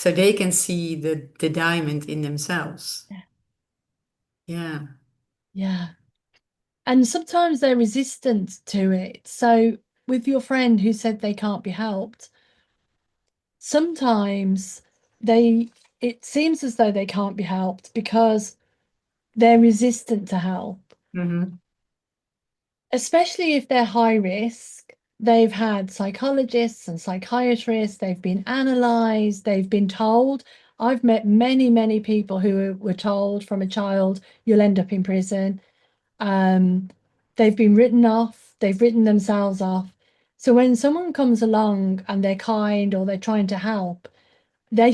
so they can see the diamond in themselves. Yeah. Yeah. Yeah. And sometimes they're resistant to it. So with your friend who said they can't be helped, sometimes they it seems as though they can't be helped because they're resistant to help, Mm-hmm. especially if they're high risk. They've had psychologists and psychiatrists, they've been analyzed, they've been told. I've met many, many people who were told from a child, you'll end up in prison. Um, they've been written off, they've written themselves off. So when someone comes along and they're kind or they're trying to help, they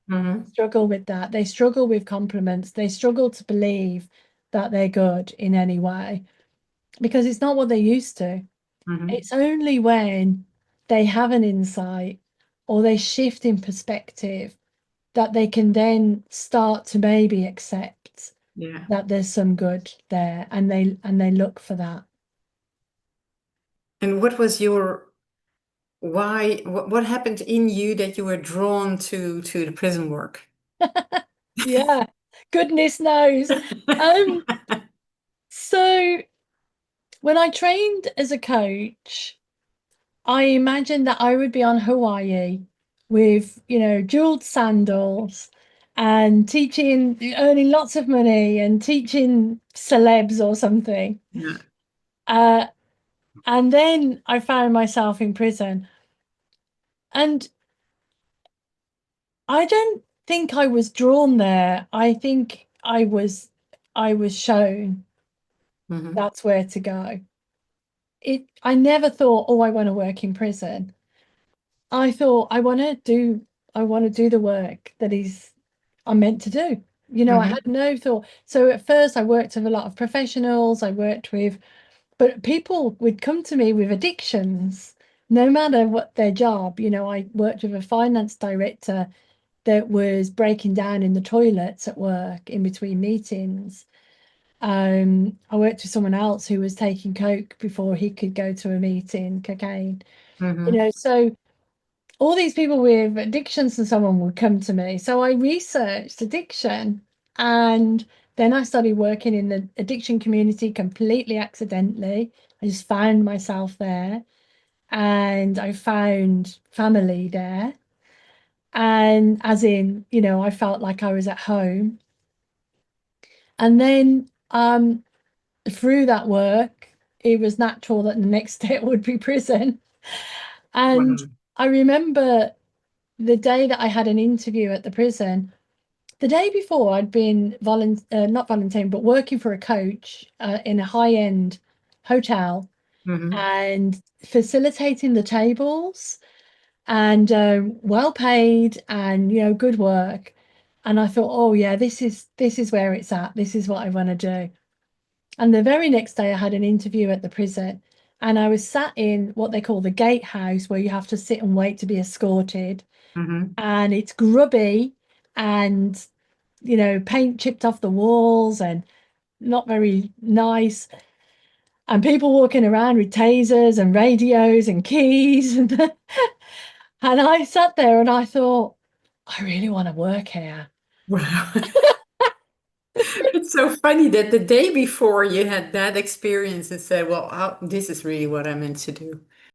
Mm-hmm. struggle with that. They struggle with compliments. They struggle to believe that they're good in any way because it's not what they're used to. Mm-hmm. It's only when they have an insight or they shift in perspective that they can then start to maybe accept Yeah. that there's some good there and they look for that. And what was your why? What happened in you that you were drawn to the prison work? Yeah, goodness knows. Um, so when I trained as a coach, I imagined that I would be on Hawaii with, jeweled sandals and teaching, earning lots of money and teaching celebs or something. Yeah. Uh, and then I found myself in prison. And I don't think I was drawn there. I think I was shown Mm-hmm. that's where to go. I never thought, oh, I want to work in prison. I thought I want to do the work that is I'm meant to do. I Mm-hmm. had no thought. So at first I worked with a lot of professionals, but people would come to me with addictions, no matter what their job. I worked with a finance director that was breaking down in the toilets at work in between meetings. I worked with someone else who was taking coke before he could go to a meeting, cocaine. Mm-hmm. So all these people with addictions and so on would come to me. So I researched addiction and then I started working in the addiction community completely accidentally. I just found myself there and I found family there. And as in, I felt like I was at home. And then through that work, it was natural that the next step would be prison. And Wow. I remember the day that I had an interview at the prison, the day before I'd been not volunteering, but working for a coach in a high-end hotel Mm-hmm. and facilitating the tables and well paid and good work. And I thought, oh yeah, this is where it's at. This is what I want to do. And the very next day, I had an interview at the prison, and I was sat in what they call the gatehouse, where you have to sit and wait to be escorted. Mm-hmm. And it's grubby and, paint chipped off the walls and not very nice. And people walking around with tasers and radios and keys. And I sat there and I thought, I really want to work here. Wow. It's so funny that the day before you had that experience and said, well, this is really what I meant to do.